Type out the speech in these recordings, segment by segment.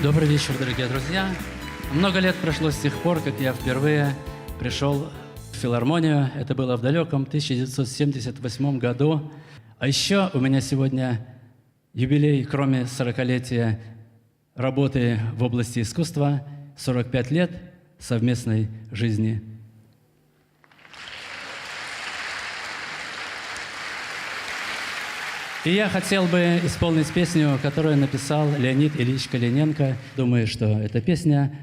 Добрый вечер, дорогие друзья. Много лет прошло с тех пор, как я впервые пришел в филармонию. Это было в далеком 1978 году. А еще у меня сегодня юбилей, кроме 40-летия работы в области искусства, 45 лет совместной жизни. И я хотел бы исполнить песню, которую написал Леонид Ильич Калиненко. Думаю, что эта песня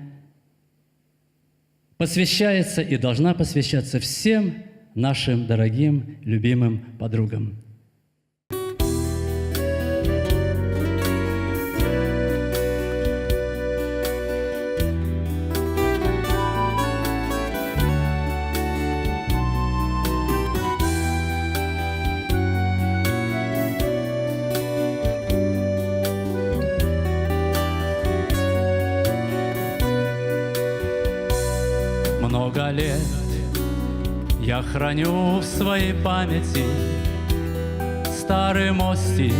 посвящается и должна посвящаться всем нашим дорогим, любимым подругам. Много лет я храню в своей памяти старый мостик,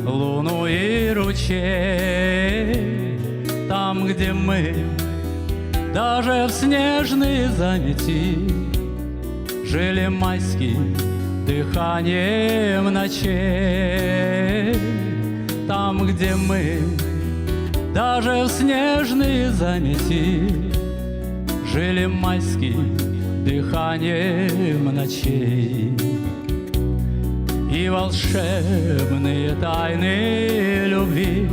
луну и ручей. Там, где мы даже в снежные замети жили майским дыханием ночей. Там, где мы даже в снежные замети жили майским дыханием ночей. И волшебные тайны любви,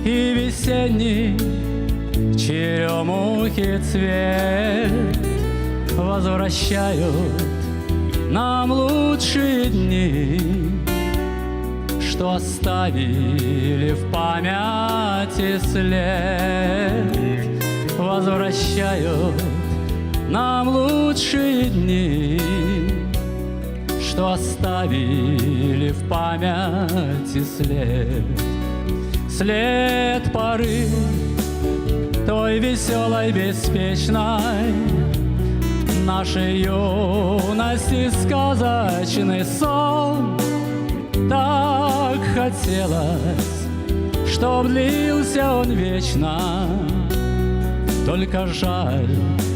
и весенний черемухи цвет возвращают нам лучшие дни, что оставили в памяти след. Возвращают нам лучшие дни, что оставили в памяти след. След поры той веселой, беспечной нашей юности, сказочный сон. Так хотелось, чтоб длился он вечно, только жаль,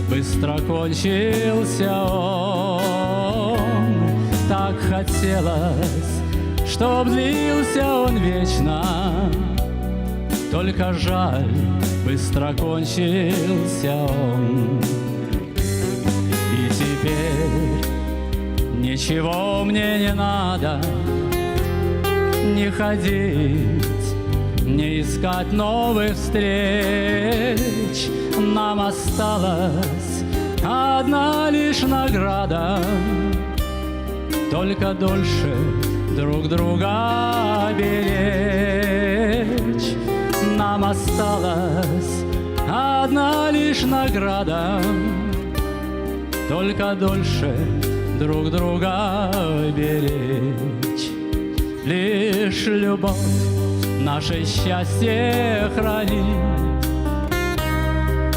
быстро кончился он. Так хотелось, чтоб длился он вечно, только жаль, быстро кончился он. И теперь ничего мне не надо, не ходить, не искать новых встреч. Нам осталась одна лишь награда, только дольше друг друга беречь. Нам осталась одна лишь награда, только дольше друг друга беречь. Лишь любовь наше счастье хранит.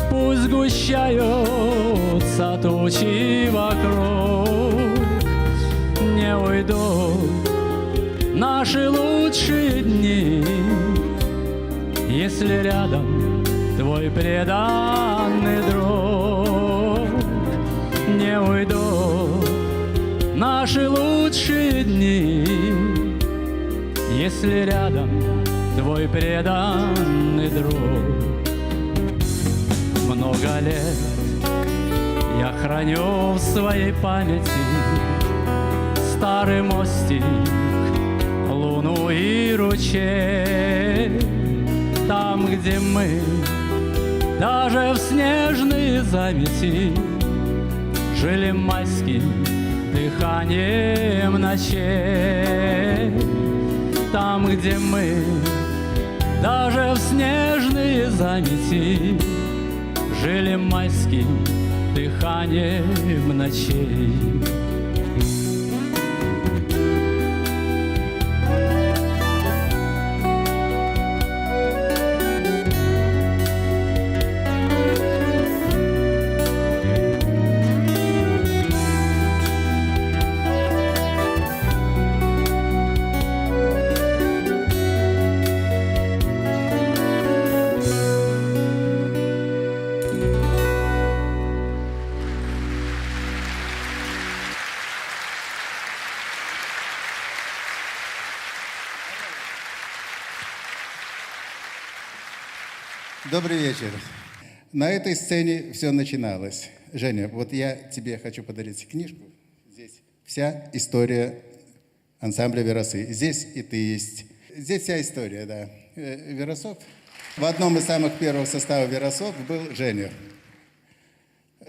Пусть сгущаются тучи вокруг, не уйдут наши лучшие дни, если рядом твой преданный друг. Не уйдут наши лучшие дни, если рядом твой преданный друг. Много лет я храню в своей памяти старый мостик, луну и ручей. Там, где мы даже в снежные замети жили майским дыханием ночей. Там, где мы даже в снежные замети жили майским дыханием ночей. Добрый вечер. На этой сцене все начиналось. Женя, вот я тебе хочу подарить книжку. Здесь вся история ансамбля «Веросы». Здесь и ты есть. Здесь вся история, да. Веросов. В одном из самых первых составов Веросов был Женя.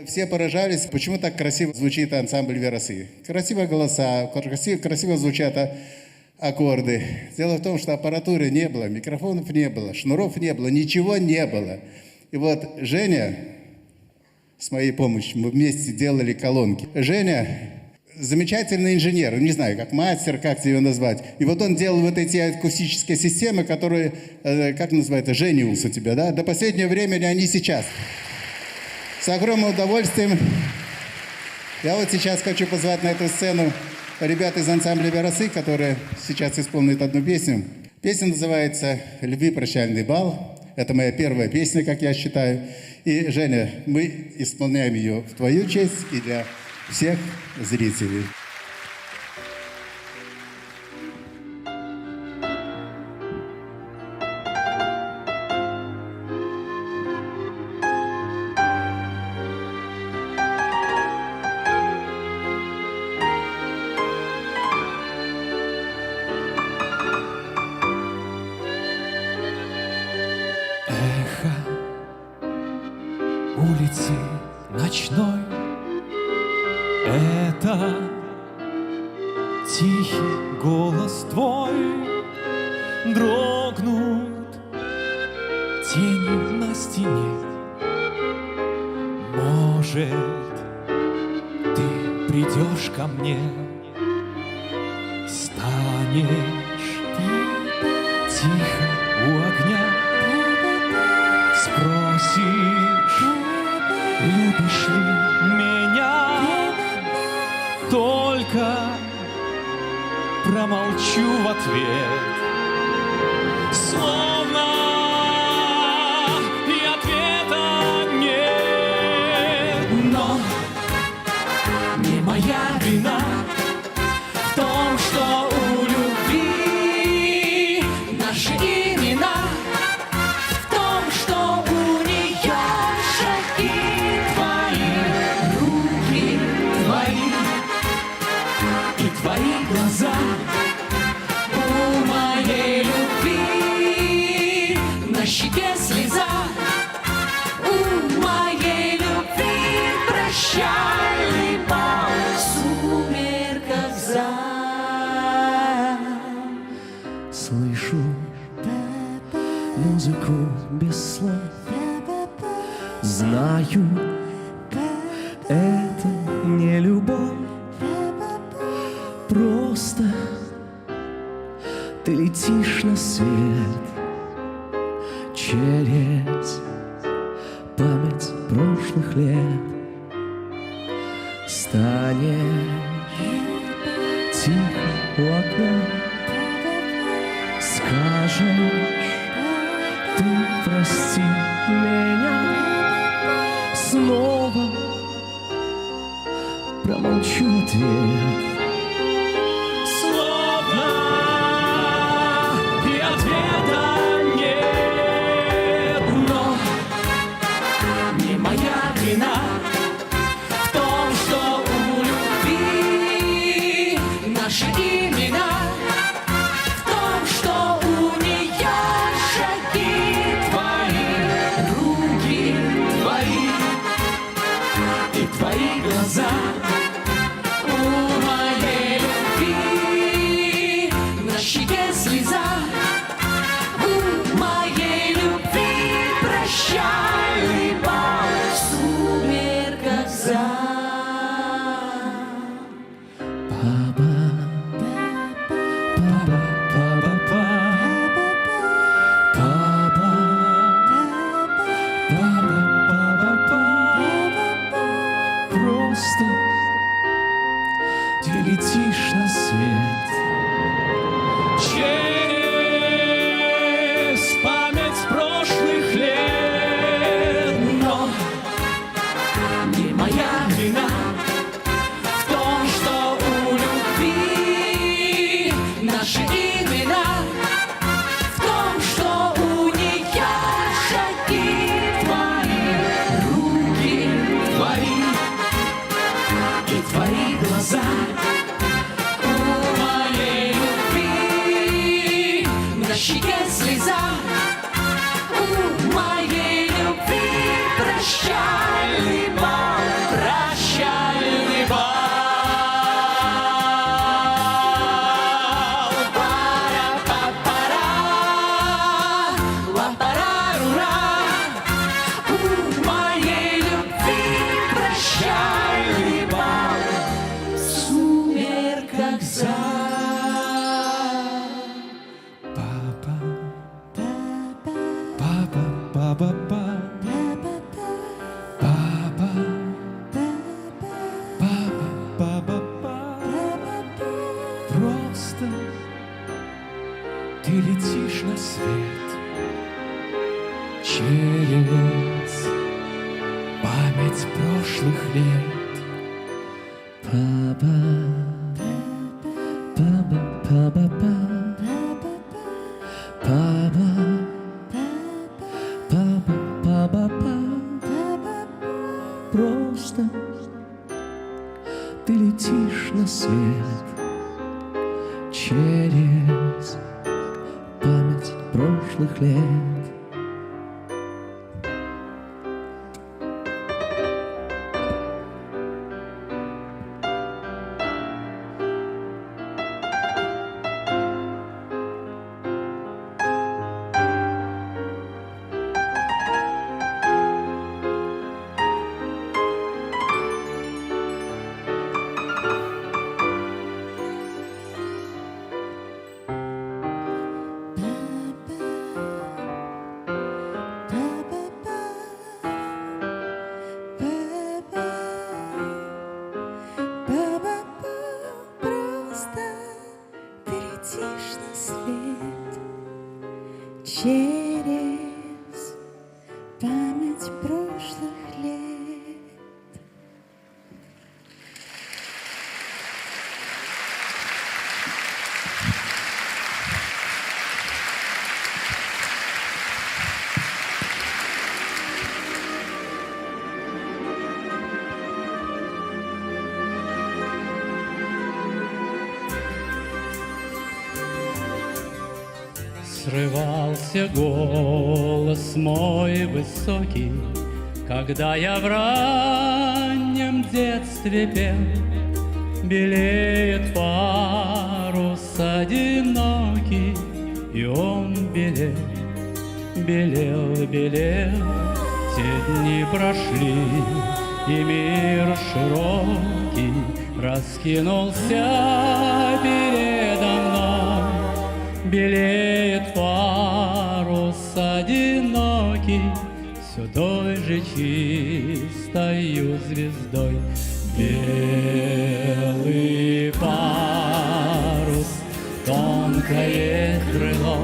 Все поражались, почему так красиво звучит ансамбль «Веросы». Красивые голоса, красиво звучат аккорды. Дело в том, что аппаратуры не было, микрофонов не было, шнуров не было, ничего не было. И вот Женя, с моей помощью, мы вместе делали колонки. Женя замечательный инженер, не знаю, как мастер, как его назвать. И вот он делал вот эти акустические системы, которые, как называется, Жениус у тебя, да? До последнего времени они сейчас. С огромным удовольствием. Я вот сейчас хочу позвать на эту сцену ребят из ансамбля «Веросы», которые сейчас исполнят одну песню. Песня называется «Любви прощальный бал». Это моя первая песня, как я считаю. И, Женя, мы исполняем ее в твою честь и для всех зрителей. Улицы ночной — это тихий голос твой. Дрогнут тени на стене. Может, ты придешь ко мне, станешь тихо у огня, спросишь, любишь ли меня? Только промолчу в ответ, словно и ответа нет. Но не моя вина в том, что у любви наши имена, в том, что у нее шаги твои, руки твои и твои глаза. У моей любви на щеке слеза, у моей любви прощальный бал в сумерках за. Слышу музыку без слов, знаю, это не любовь, просто ты летишь на свет через память прошлых лет. Станешь тихо у окна, скажешь, ты прости меня. Снова промолчу ответ, словно и ответа нет. Но не моя вина в том, что у любви наши имена, в том, что у нее шаги твои, руки твои и твои глаза. У моей любви на щеке слеза, у моей любви прощальный бал в сумерках за. Просто ты летишь на свет через память прошлых лет. Но не моя вина в том, что у любви наши имена, в том, что у нее шаги глаза. Папа, папа, папа, папа, папа, папа, папа, папа. Просто ты летишь на свет через память прошлых лет. Папа, папа, папа, папа, папа, папа, папа. Просто ты летишь на свет через память прошлых лет. Просто ты летишь на свет через память прошлых лет. Срывался голос мой высокий, когда я в раннем детстве пел. Белеет парус одинокий, и он белел, белел, белел. Те дни прошли, и мир широкий раскинулся передо мной. Белеет парус одинокий, все той же чистою звездой. Белый парус, тонкое крыло,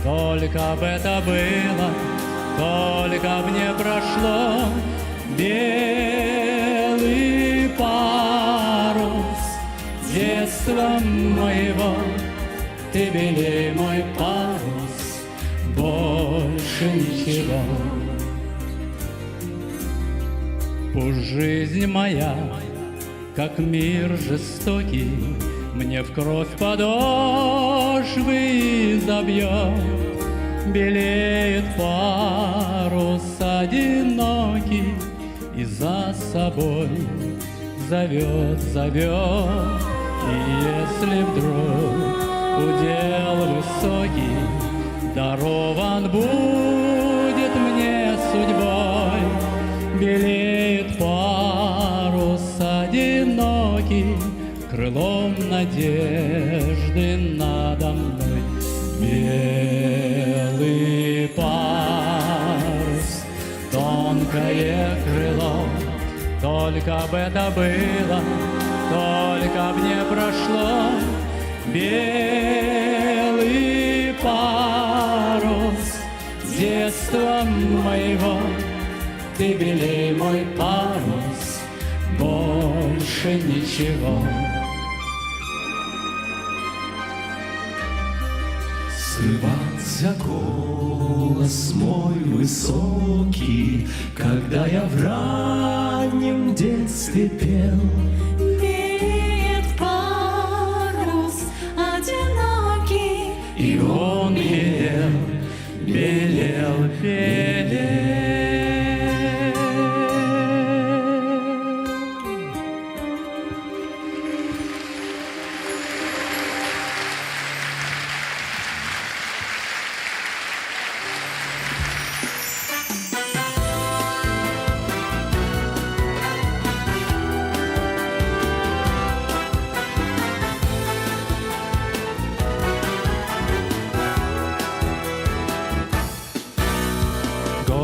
только б это было, только б не прошло. Белый парус детства моего, ты белей мой парус, больше ничего. Пусть жизнь моя, как мир жестокий, мне в кровь подошвы забьет. Белеет парус одинокий и за собой зовет, зовет. И если вдруг удел высокий дарован будет мне судьбой, белеет парус одинокий крылом надежды надо мной. Белый парус, тонкое крыло, только б это было, только б не прошло. Белый парус детства моего, ты белей мой парус, больше ничего. Срывался голос мой высокий, когда я в раннем детстве пел. Белеет парус одинокий, И он белел, белел, белел.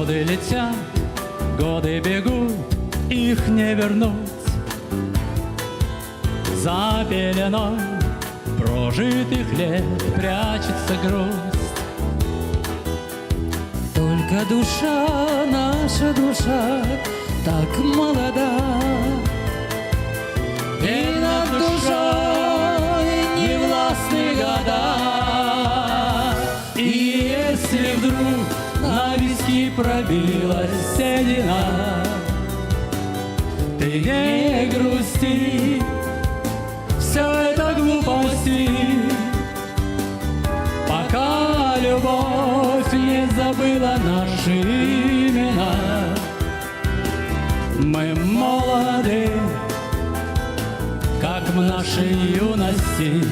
Годы летят, годы бегут, их не вернуть. За пеленой прожитых лет прячется грусть. Только душа, наша душа, так молода, и над душой не властны года. И если вдруг на виски пробилась седина, ты не грусти, все это глупости, пока любовь не забыла наши имена. Мы молоды, как в нашей юности.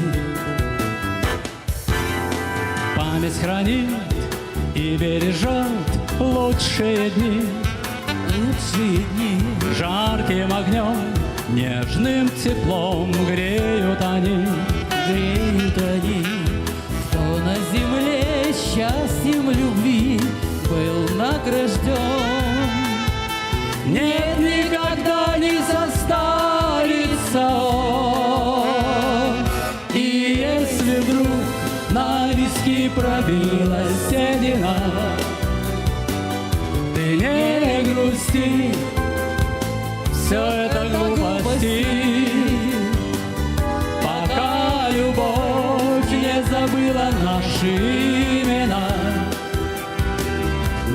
Память хранит и бережет лучшие дни, жарким огнем, нежным теплом греют они. Кто на земле счастьем любви был награжден, Нет, никогда не состарится он. И если вдруг на виски пробилась седина, ты не грусти, все это глупости, пока любовь не забыла наши имена.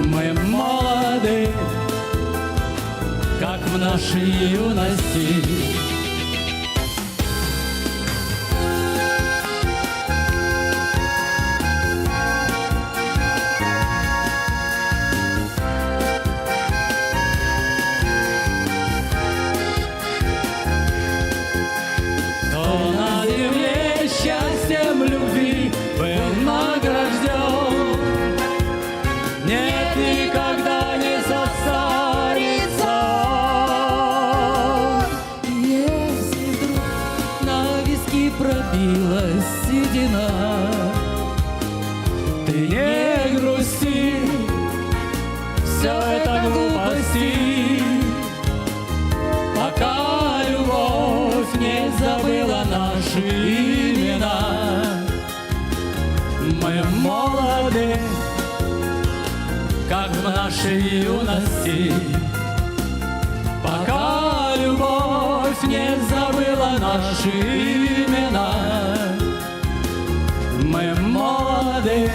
Мы молоды, как в нашей юности. Кто на земле счастьем любви был награжден, нет, никогда не состарится он. если вдруг на виски пробилась седина, Ты не грусти, все это глупости, пока любовь не забыла наши имена. Мы молоды, как в нашей юности, пока любовь не забыла наши имена. Мы молоды,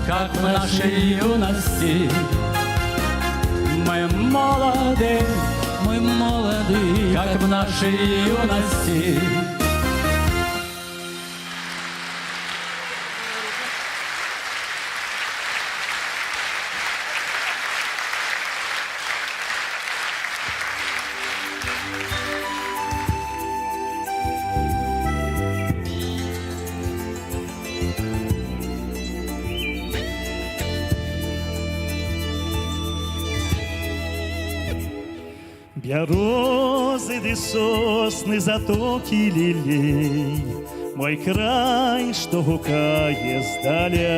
как в нашей юности. Мы молоды, как в нашей юности. Березы и сосны, затоки лилей, мой край, что гукає здаля.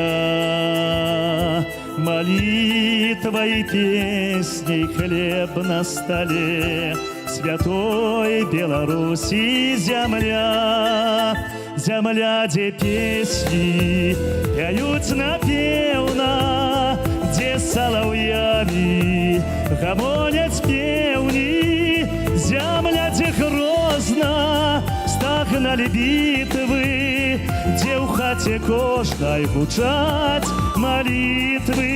Молитвой и песней хлеб на столе, святой Беларуси земля. Земля, где песни пяют напевно, где соловьями гомонят певни. Земля, где грозно стагнали битвы, где у хате кожной гучать молитвы.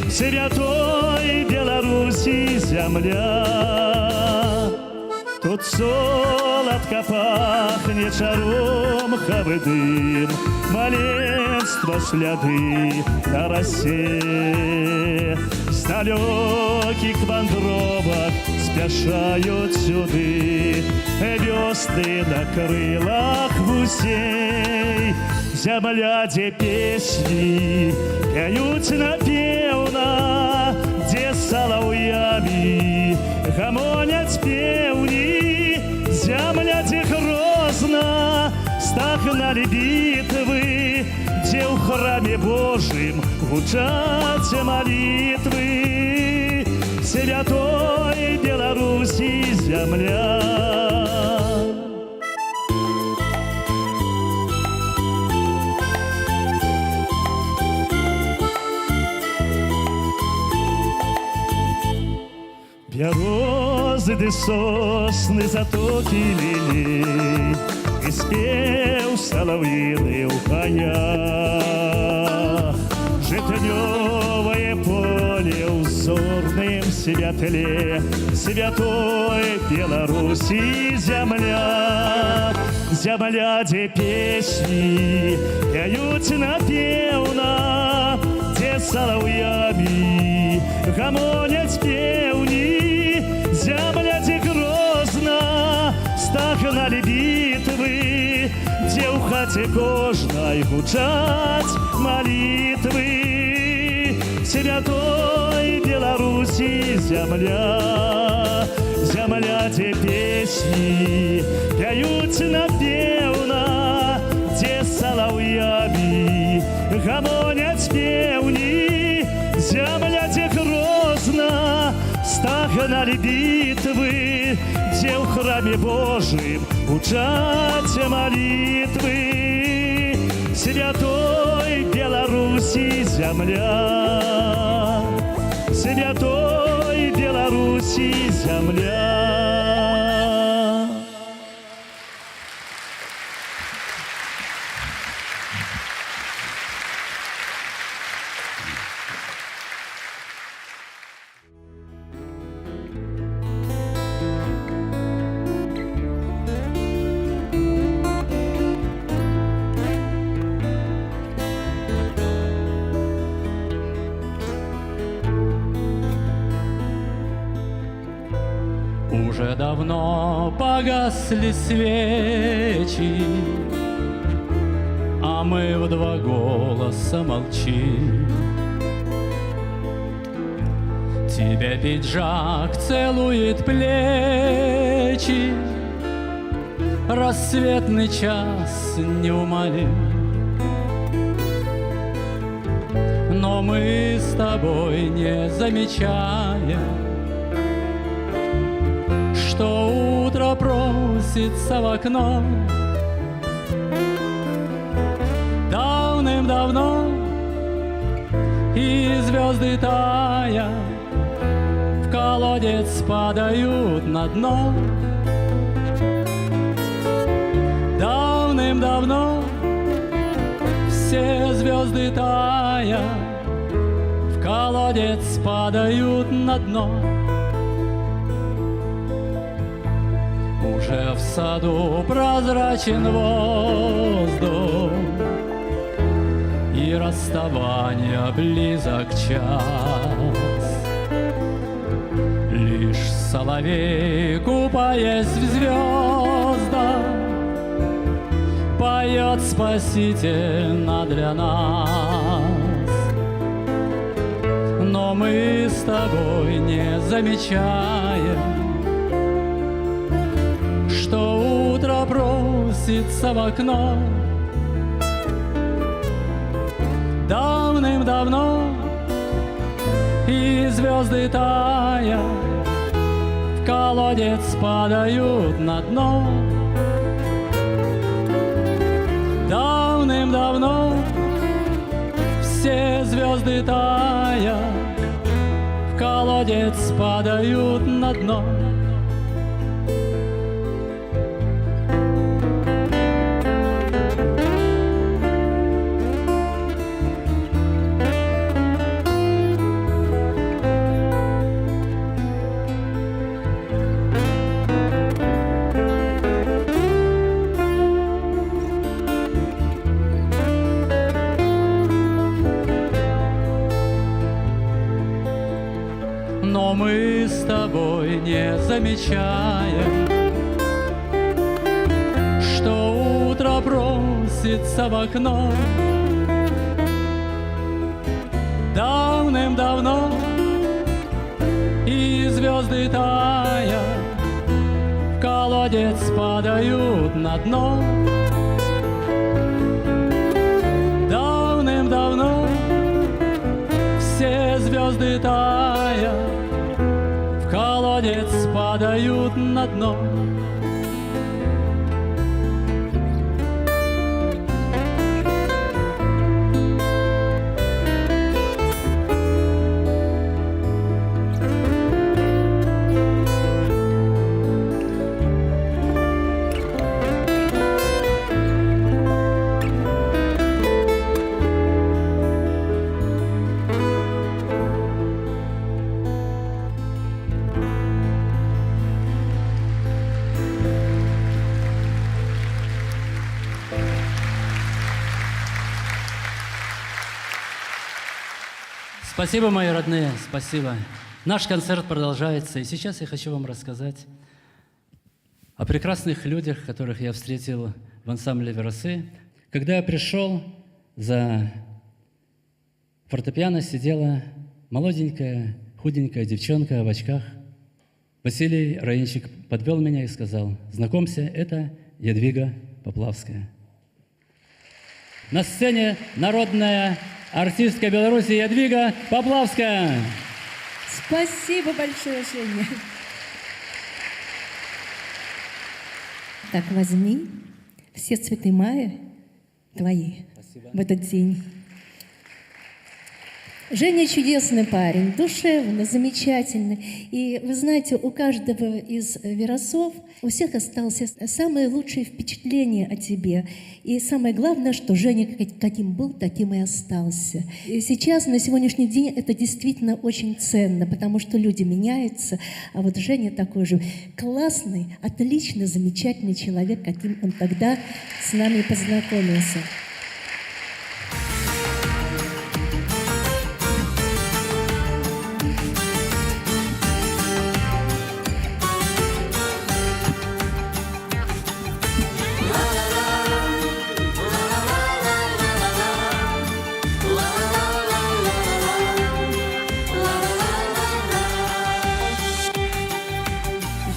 Святой Беларуси земля. Тут солодко пахнет жаром хавы маленство сляды на росе. С далеких вандровок спешают сюды весны на крылах гусей. Земля, где песни пьют напевно, где соловьями гомонят певни. Земля, где грозно стагнали битвы, где в храме Божьем гучаць молитвы святой Беларуси земля. Бярозы, сосны, затоки лілей, і спеў салавіны ў хаях. Жытнёвае поле ў зорным святле святой Беларусі зямля. Зямля, дзе песні пяюць напеўна, дзе салаўямі гамоняць пеўні. Зямля, дзе грозна стагналі бітвы, дзе ў хаце кожнай гучаць молитвы святой Беларусі зямля. Зямля, дзе песні пяюць напеўна, дзе салаўямі гамоняць пеўні. Зямля, дзе грозна стагналі бітвы, дзе ў храме Божым гучаць молитвы святой Беларусі земля. Святой Беларусі земля. Уже давно погасли свечи, а мы в два голоса молчим. Тебе пиджак целует плечи, рассветный час неумолим. Но мы с тобой не замечаем, что утро просится в окно. Давным-давно и звезды тая в колодец падают на дно. Давным-давно все звезды тая в колодец падают на дно. Уже в саду прозрачен воздух, и расставания близок час. Лишь соловей, купаясь в звездах, поет спасительно для нас. Но мы с тобой не замечаем, что утро просится в окно. Давным-давно и звезды тая в колодец падают на дно. Давным-давно все звезды тая в колодец падают на дно. Но мы с тобой не замечаем, что утро просится в окно. Давным-давно и звезды тая в колодец падают на дно. Давным-давно звезды тая в колодец падают на дно. Спасибо, мои родные, спасибо. Наш концерт продолжается, и сейчас я хочу вам рассказать о прекрасных людях, которых я встретил в ансамбле «Веросы». Когда я пришел, за фортепиано сидела молоденькая, худенькая девчонка в очках. Василий Раинчик подвел меня и сказал: «Знакомься, это Ядвига Поплавская». На сцене народная артистка Беларуси Ядвига Поплавская. Спасибо большое, Женя. Так, возьми все цветы мая твои. Спасибо. В этот день. Женя чудесный парень, душевный, замечательный. И вы знаете, у каждого из веросов, у всех остался самое лучшее впечатление о тебе. И самое главное, что Женя каким был, таким и остался. И сейчас, на сегодняшний день, это действительно очень ценно, потому что люди меняются. А вот Женя такой же классный, отличный, замечательный человек, каким он тогда с нами познакомился.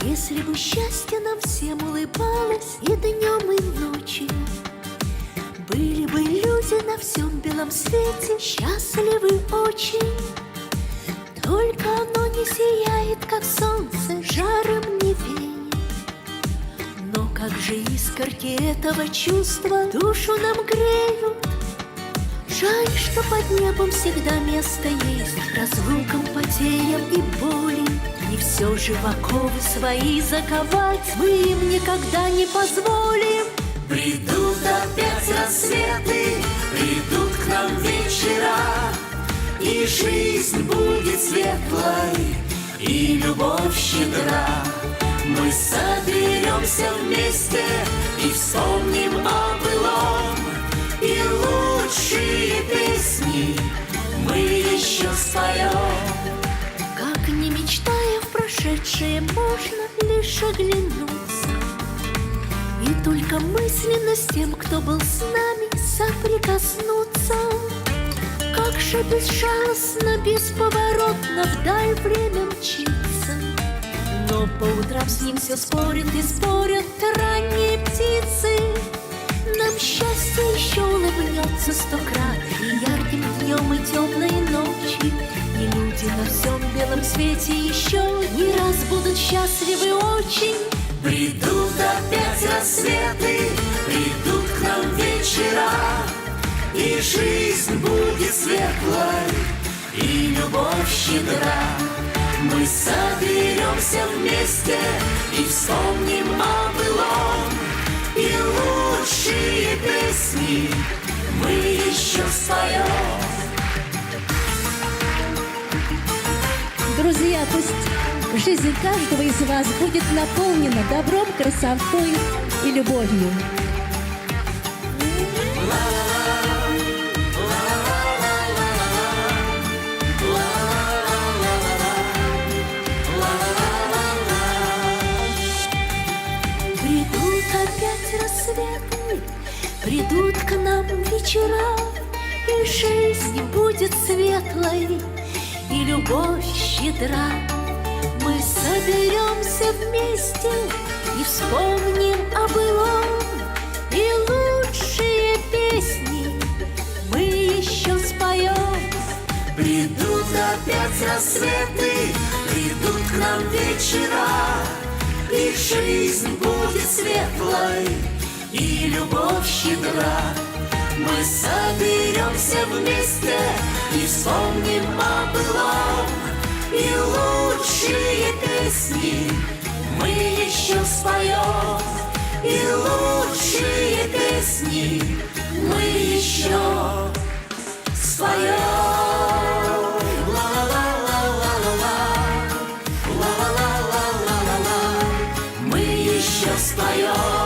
Если бы счастье нам всем улыбалось и днем, и ночью, были бы люди на всем белом свете счастливы очень. Только оно не сияет, как солнце, жаром не веет. Но как же искорки этого чувства душу нам греют. Жаль, что под небом всегда место есть разлукам, потерям и боли. И все же в оковы свои заковать мы им никогда не позволим. Придут опять рассветы, придут к нам вечера, и жизнь будет светлой, и любовь щедра. Мы соберемся вместе и вспомним о былом, и лучшие песни мы еще споем. Как не мечтая в прошедшее, можно лишь оглянуться, и только мысленно с тем, кто был с нами, соприкоснуться. Как же безжалостно, бесповоротно вдаль время мчится, но по утрам с ним все спорят и спорят ранние птицы. Нам счастье еще улыбнется 100 крат, и ярким днем, и темной ночью. И люди на всем белом свете еще не раз будут счастливы очень. Придут опять рассветы, придут к нам вечера, и жизнь будет светлой, и любовь щедра. Мы соберемся вместе и вспомним о былом, и лучшие песни мы еще споем. Друзья, пусть жизнь каждого из вас будет наполнена добром, красотой и любовью. Придут опять рассветы, придут к нам вечера, и жизнь будет светлой, и любовь щедра. Мы соберемся вместе и вспомним о былом, и лучшие песни мы еще споем. Придут опять рассветы, придут к нам вечера, и жизнь будет светлой, и любовь щедра. Мы соберемся вместе и вспомним о былом, и лучшие песни мы еще споем, и лучшие песни мы еще споем. Ла-ла-ла-ла-ла-ла-ла, ла-ла-ла-ла-ла-ла, мы еще споем.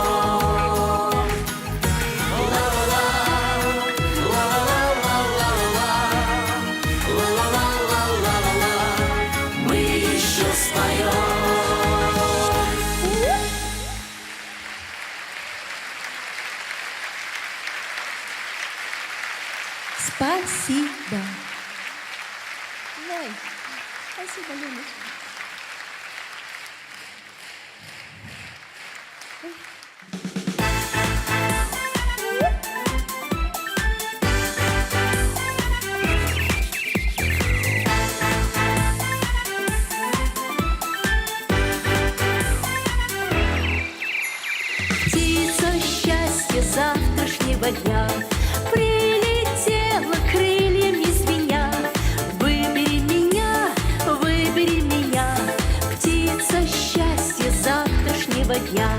Спасибо. Ой, спасибо, Леночка. Птица счастья завтрашнего дня прилетела крыльями звеня. Выбери меня, птица счастья завтрашнего дня.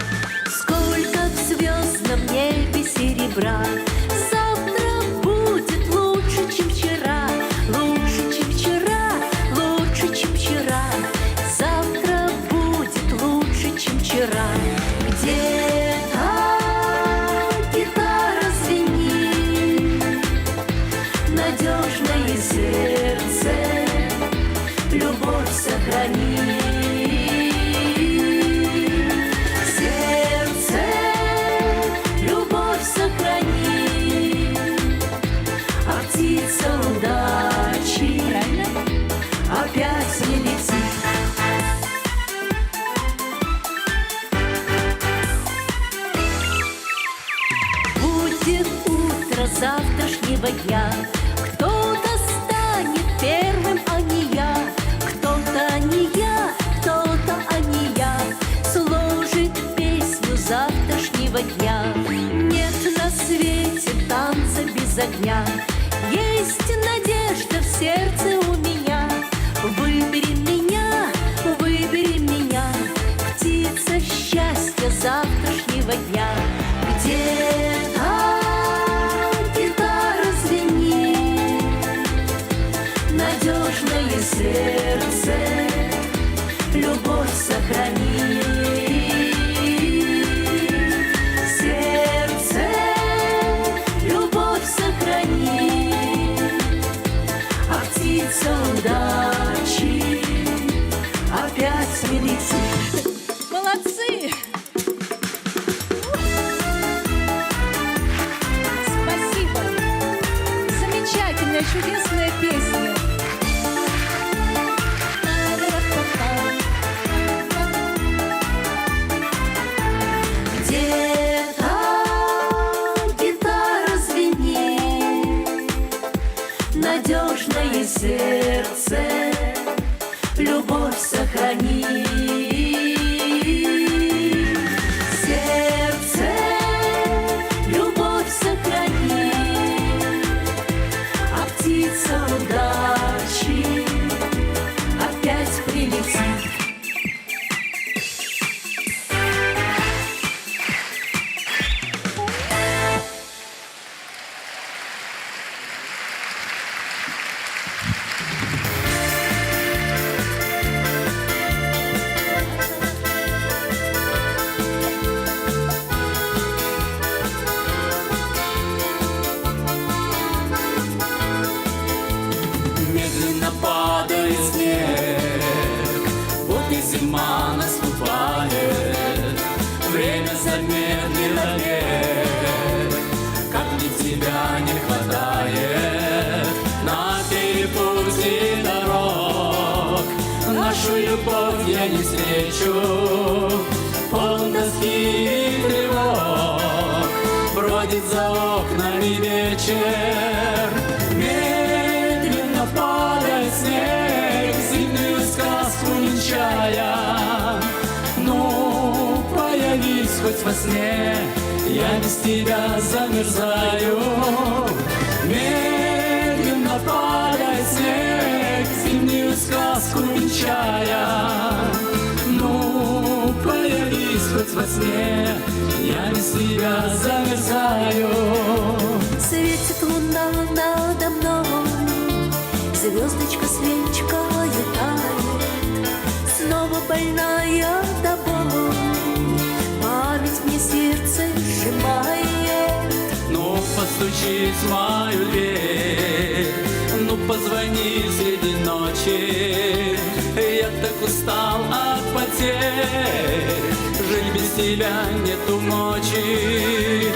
Сколько в звездном небе серебра, завтра будет лучше, чем вчера, лучше, чем вчера, лучше, чем вчера. Завтра будет лучше, чем вчера. Где-то гитара звенит, надежное сердце любовь сохранит. Сердце любовь сохранит, а птица удачи опять не летит. Будет утро завтрашнего дня, кто-то станет первым, а не я, кто-то не я, кто-то, а не я, сложит песню завтрашнего дня. Нет на свете танца без огня, есть надежда в сердце у меня. Выбери меня, птица счастья завтрашнего дня. Где-то гитара звенит, надежное сердце любовь сохранит. Сердце любовь сохранит, а птица удачи опять не летит. Молодцы! Спасибо! Замечательная, чудесная песня. Где-то гитара звенит, надежное сердце любовь сохранит. Сердце любовь сохранит, а птица удачи опять прилетит. Медленно падает снег, вот и зима наступает. Время замедлило век, как мне тебя не хватает. На перепутье дорог нашу любовь я не встречу. Полон тоски и тревог бродит за окнами вечер. Медленно падает снег, во сне, я без тебя замерзаю. Медленно падает снег, зимнюю сказку венчая. Ну, появись хоть во сне, я без тебя замерзаю. Светит луна надо мной, звездочка свечкою тает. Снова больная тобой, память мне сердце сжимает. Ну, постучись в мою дверь, ну, позвони среди ночи. Я так устал от потерь, жить без тебя нету мочи.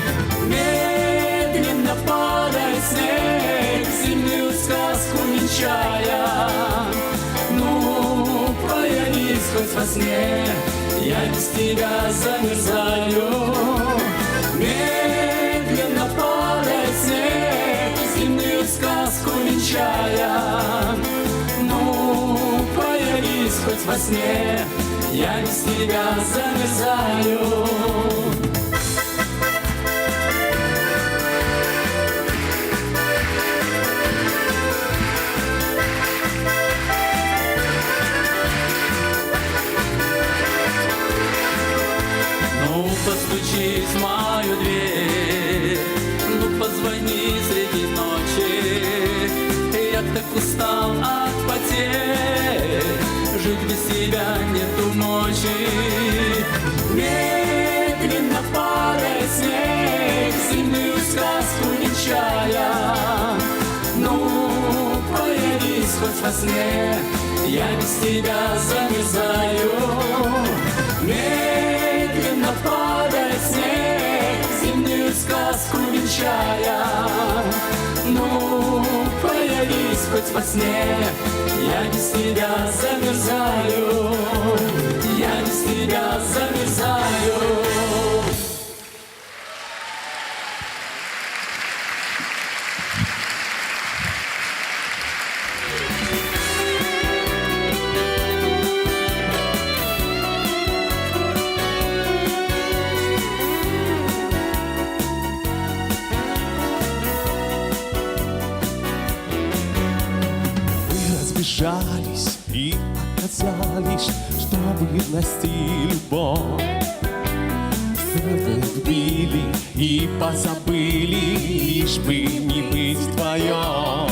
Медленно падает снег, зимнюю сказку венчая. Ну, появись хоть во сне, я без тебя замерзаю. Медленно падает снег, зимнюю сказку венчая. Ну, появись хоть во сне, я без тебя замерзаю. Ну, постучись в мою дверь, ну, позвони среди ночи. Я так устал от потерь, жить без тебя нету мочи. Медленно падает снег, зимнюю сказку венчая. Ну, появись хоть во сне, я без тебя замерзаю. Медленно падает снег, зимнюю сказку венчая. Ну, появись хоть во сне, я без тебя замерзаю. Я без тебя замерзаю. Разбежались и оказались, что вынести любовь. Забыли и позабыли, лишь бы не быть вдвоем.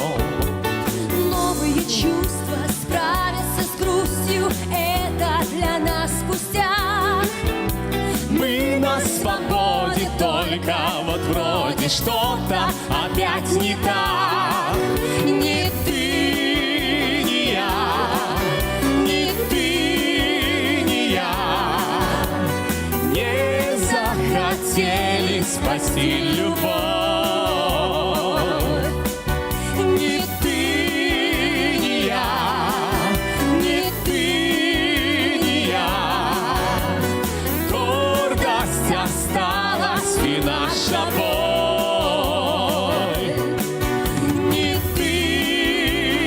Новые чувства справятся с грустью, это для нас пустяк. Мы на свободе, только вот вроде что-то опять не так. Не ты, не я, Ни ты, ни я не захотели спасти любовь. Ни ты, ни я, ни ты, ни я. Гордость осталась и наша боль. Ни ты,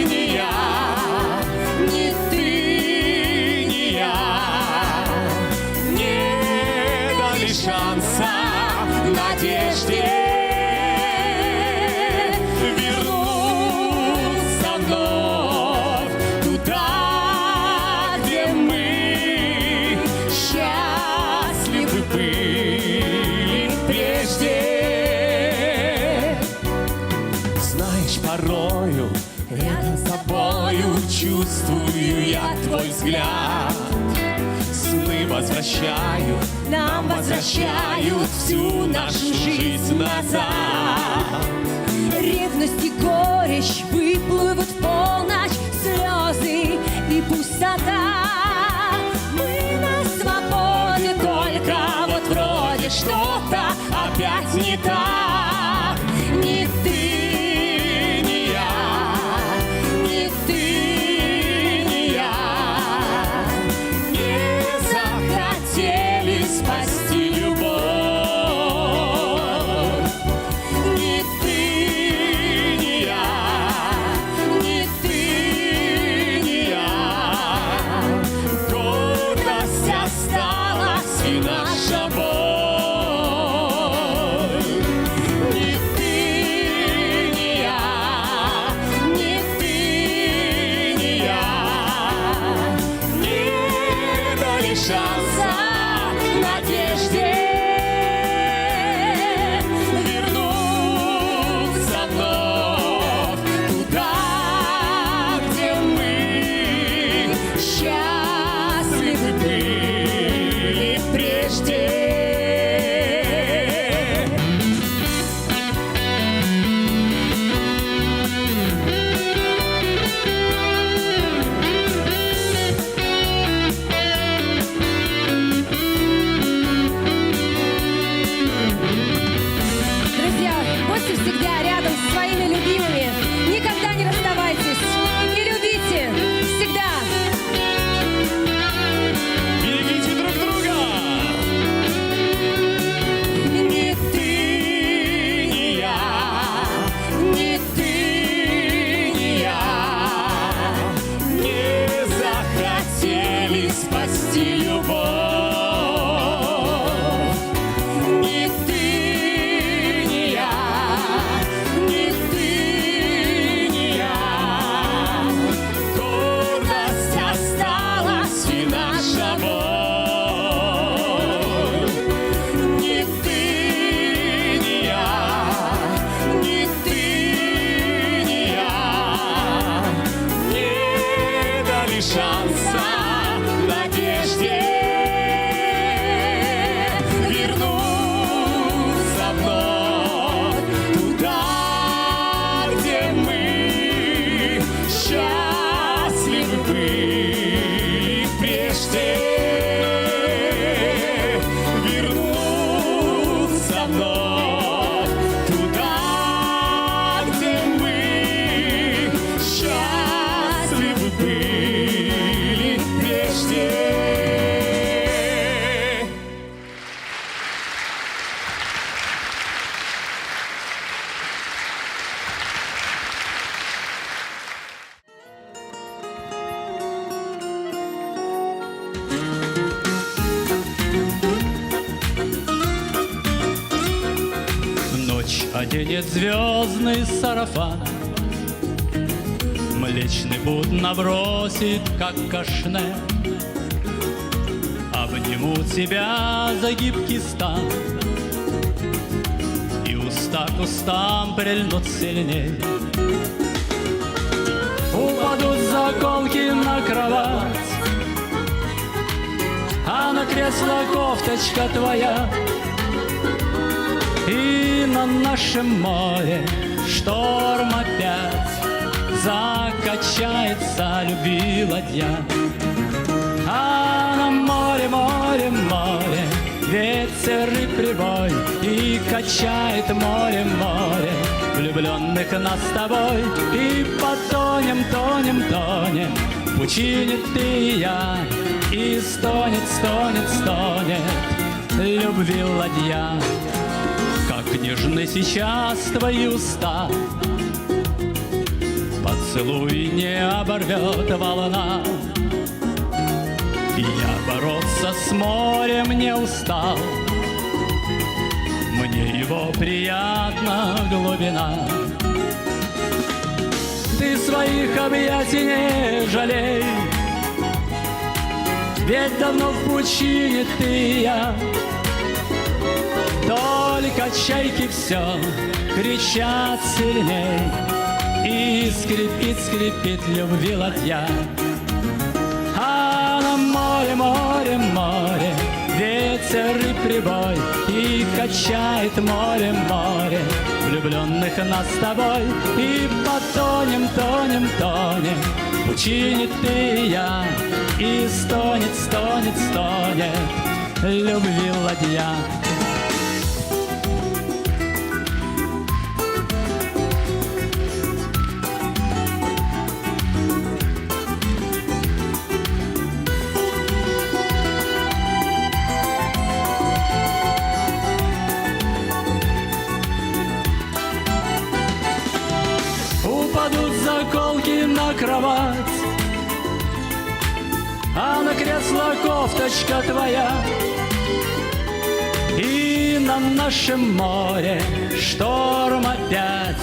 ни я, ни ты, ни я не дали шанса надежде вернуться вновь туда, где мы счастливы были прежде. Знаешь, порою рядом с тобою чувствую я твой взгляд. Сны возвращают, нам возвращают всю нашу жизнь назад. ревность и горечь выплывут в полночь, слезы и пустота. Мы на свободе, только вот вроде что-то опять не так. Ни ты, ни я, ни ты, ни я не захотели спасти любовь. Ни ты, ни я, ни ты, ни я. Гордость осталась и наша боль. вновь туда, где мы счастливы были прежде. Ночь оденет звездный сарафан, Млечный путь набросит, как кашне. Обниму тебя за гибкий стан, и уста к устам прильнут сильней. Упадут заколки на кровать, а на кресло кофточка твоя. И на нашем море шторм опять закачается любви ладья. А на море, море, море ветер и прибой, и качает море, море влюбленных нас с тобой. И потонем, тонем, тонем в пучине ты и я, и стонет, стонет, стонет любви ладья. Как нежны сейчас твои уста, поцелуй не оборвет волна. Я бороться с морем не устал, мне его приятна глубина. Ты своих объятий не жалей, ведь давно в пучине ты и я. Только чайки все кричат сильней, и скрипит, скрипит любви ладья. А на море, море, море ветер и прибой, и качает море, море влюбленных нас с тобой. И потонем, тонем, тонем в пучине ты и я, и стонет, стонет, стонет любви ладья. Упадут заколки на кровать, а на кресло кофточка твоя. И на нашем море шторм опять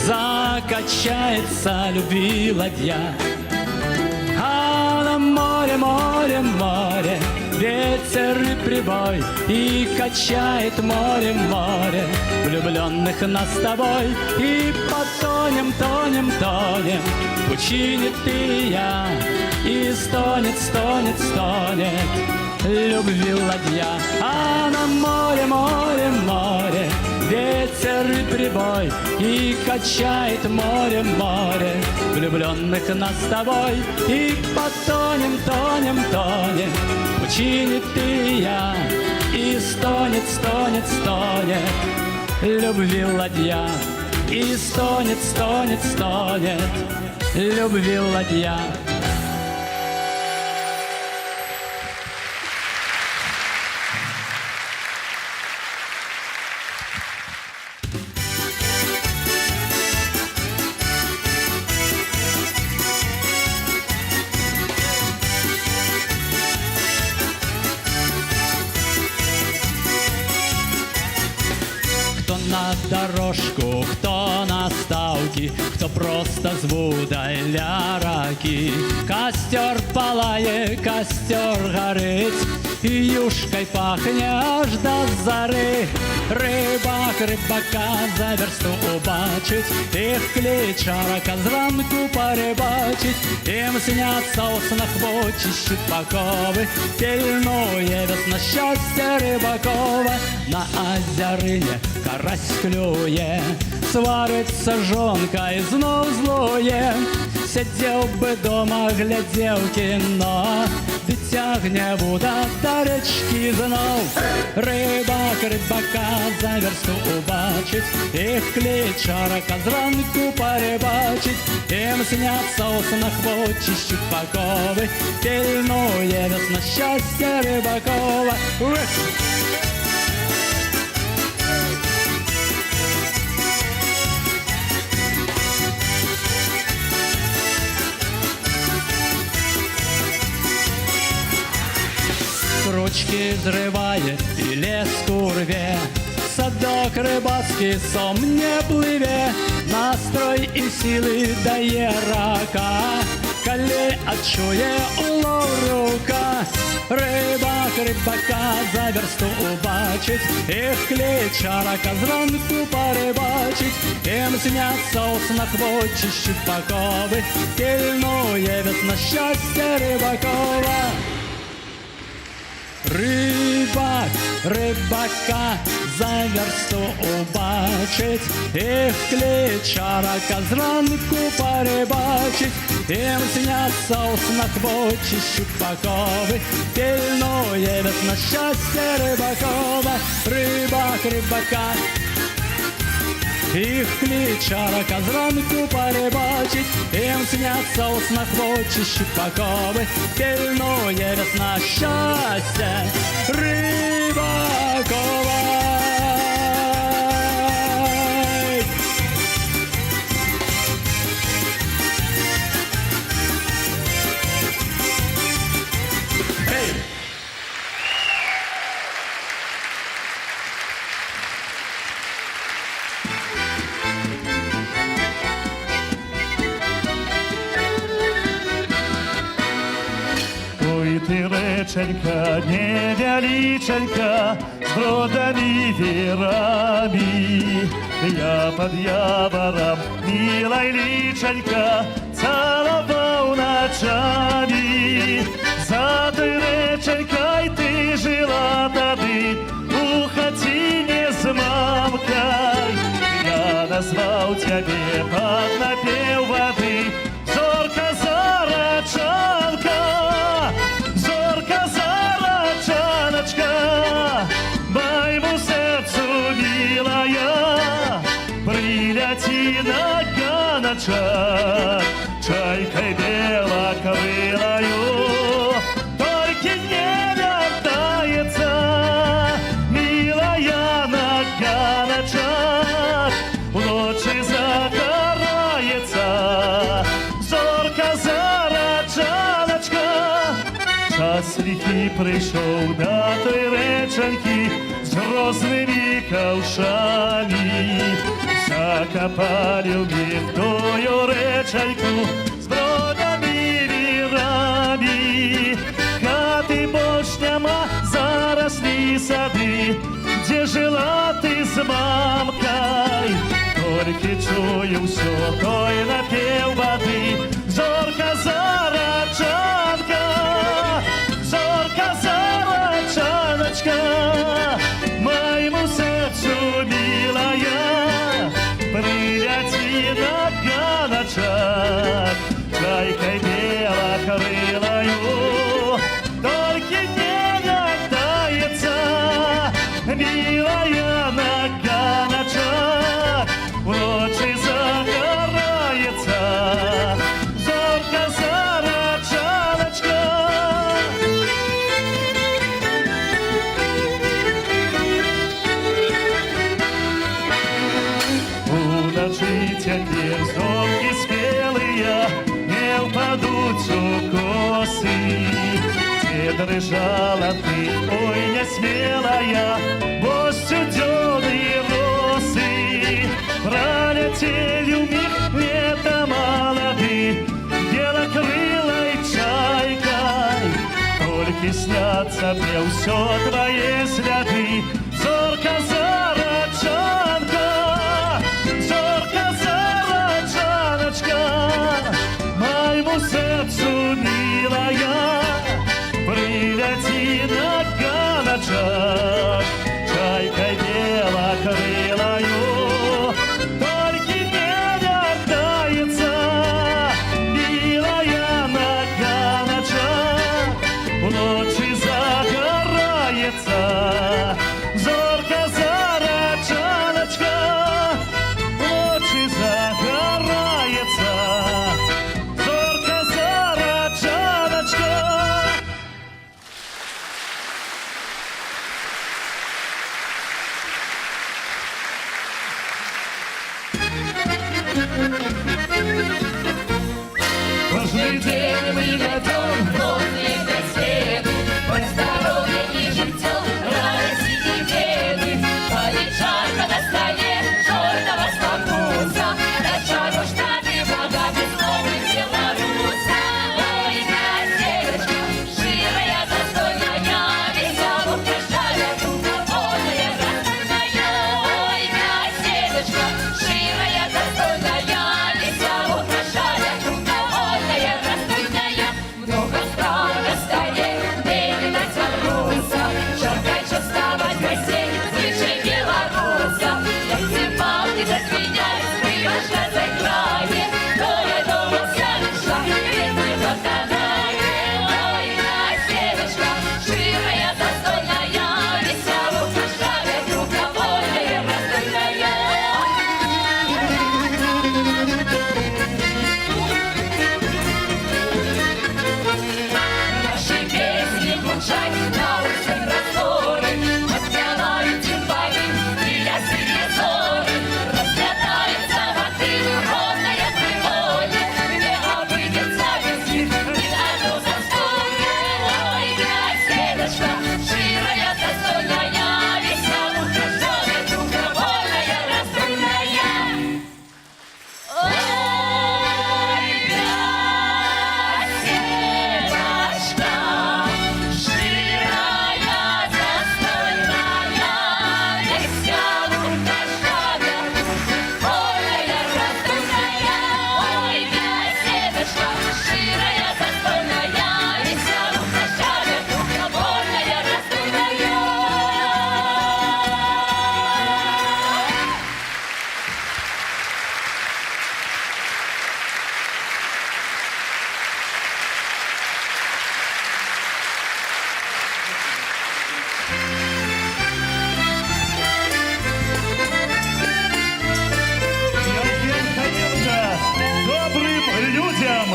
закачается любви ладья. А на море, море, море ветер и прибой, и качает море, море влюбленных нас с тобой. И потонем, тонем, тонем в пучине ты и я, и стонет, стонет, стонет любви ладья. А на море, море, море ветер и прибой, и качает море, море влюбленных нас с тобой. И потонем, тонем, тонем в пучине ты и я, и стонет, стонет, стонет любви ладья. И стонет, стонет, стонет любви ладья. Кто на дорожку, кто на ставки, кто просто з вудаля раки. Костер палає, костер горить, і юшкой пахнеш до зари. Рибак рибака за версту убачить, их клича рака зранку порибачить. Им снятся у снах вочі щупакови, пильнує весна щастя рибакова. На озерине карась клює, свариться жонка і знов злує. Сидів би дома, глядів кіно, ведь Боюся гневу до речки знов. Рибак рибака за версту убачить, і в клічарака зранку порибачить. Їм сняться у снах очі щупакови, пильнує весна щастя рибакова. Ручки зриває і леску рве, садок рибацький сом не пливе, настрой і сили дає рака, коли отчує улов рука. Рибак рибака за версту убачить, і в клічарака зранку порибачить. Їм сняться у снах очі щупакови, пильнує весна щастя рибакова. Рибак рибака за версту убачить, і в клічарака зранку порибачить. Їм сняться у снах очі щупакови, пильнує весна щастя рибакова. Рибак рибака і в клічарака зранку порибачить. Їм сняться у снах очі щупакови, пильнує весна щастя рибакова. Ой, ти реченька, невеличенька, з бродами вірами. Я под явором, милой личенька, целовал ночами. За той реченькой ты жила тады, у хатине с мамкой. Я назвал тебе под напев воды, зорка зарачанка. Моему сердцу милая, приляти на ганочок, чайкой белокрылою, только не вертается, милая на ганочок, в ночи загорается, зорка зарачаночка. Час лихий прийшов до той реченьки з грозними ковшами. Закопали в них тою реченьку з бродами вірами. Хати больш нема, заросли сады, где жила ты с мамкой. Только чую все той напев воды, зорка зарачанка. Моему сердцу милая, приляти на ганочок, чайкой белокрылою, только не вертается, милая на ганочок, в ночи загорается, зорка зарачаночка. Теперь зорки спелые не упадут у косы. Где дрожала ты, ой, не смелая, бо студеные росы. Пролетели в миг лето молодых, белокрылой чайкой. Только снятся мне все твои следы, зорка зарачанка. Моему сердцу милая, приляти на ганочок, чайкой белокрылою, только не вертается, милая на ганочок, в Кожний день ми ведем Новые беседы, про здоровье и жильцо, радости и беды. Полечарка на столе, черного спокуса, на чару штаты богаты новых белоруса. Ой, газеточка, жирная, застольная, весело прощая, круговодная, застольная. Ой, газеточка, жирная, застольная, весело прощая, круговодная, застольная. Много стран на столе, передать вопроса, чаркать, что вставать гостей, свыше белоруса. Танцевалки зазвенят, скрипочка заиграет, но я дома сядешь, грязный фонтанает. Ой, газеточка, жирная, застольная, весело прощая, круговодная, раздольная. Наши песни звучат на улицах просторы, отпевают тимпаны и ясные зоры. Расцветается воды ровная приволье, где обыдется весь мир и одно застолье. Ой, газеточка, жирная, застольная, весело прощая, круговодная, раздольная. Ой, газеточка, жирная, застольная, весело прощая, круговодная, раздольная. Ой, газеточка, жирная, застольная, весело прощая, круговодная, раздольная. Евген Коненко добрым людям.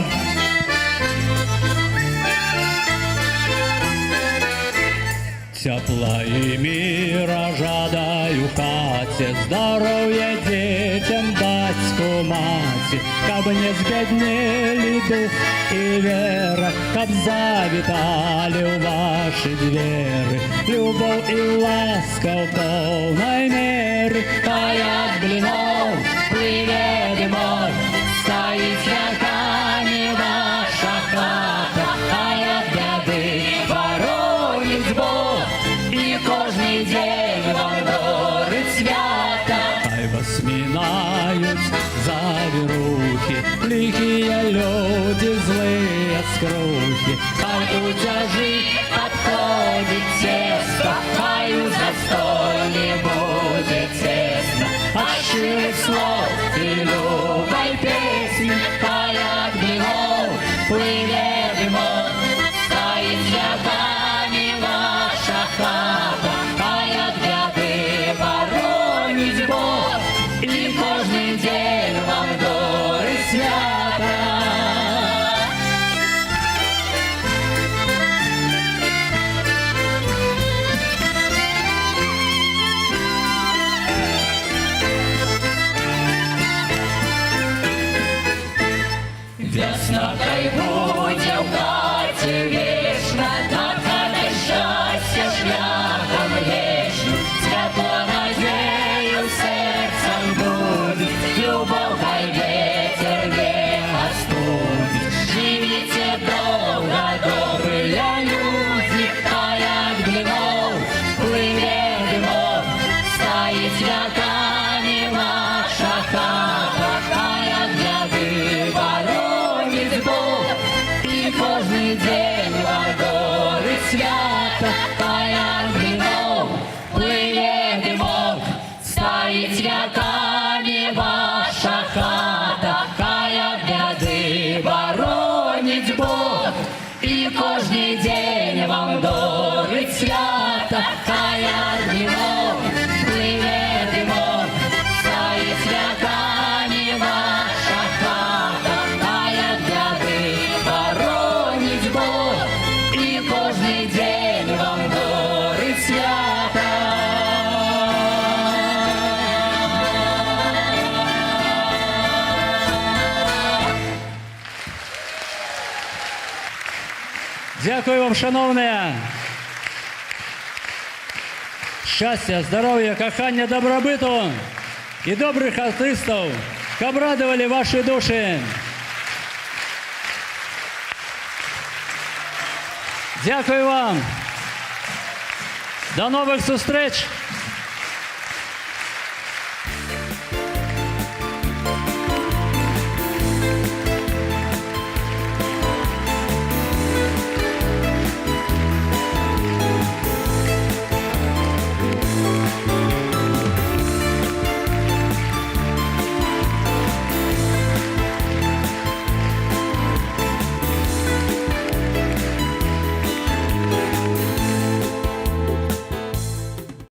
Тепла и мира жадаю хате, здоровья детям, батьку, мати, каб не збеднели дух и вера, каб завитали у ваши двери, любовь и ласка в полной мере. Паят блинов, плывет дымой, стоит ярками ваша хата, паят беды, воронит Бог, и кожний день вам горить свята. Хай вас минают завірухи, лихие люди, злые скрухи. Хай у тяжи подходит тесто, хай у застолье будет тесно. От щирых слов и любой песни, паят блинов, плывет дымок, стоит рядами ваша хата, паят гряды, воронить Бог, и кожний день вам горить свята. Весна хай буде в хаті вічна, та хай щастя шляхом вічним, світло надію серцем буде, любов хай ветер не остудить. Живите довго, добрые люди, паят блинов, плыве дымок, стоит веками ваша хата, паят гряды, воронит Бог, и кожний день вам горить свято. Паят блинов, плыве дымок, стоит веками ваша хата, паят гряды, воронить Бог, і кожний день вам горить свято. Паят блинов, плыве дымок, Дякую вам, шановне. Щастя, здоров'я, кохання, добробиту і добрих артистів, щоб радували ваші душі. Дякую вам. До нових зустріч.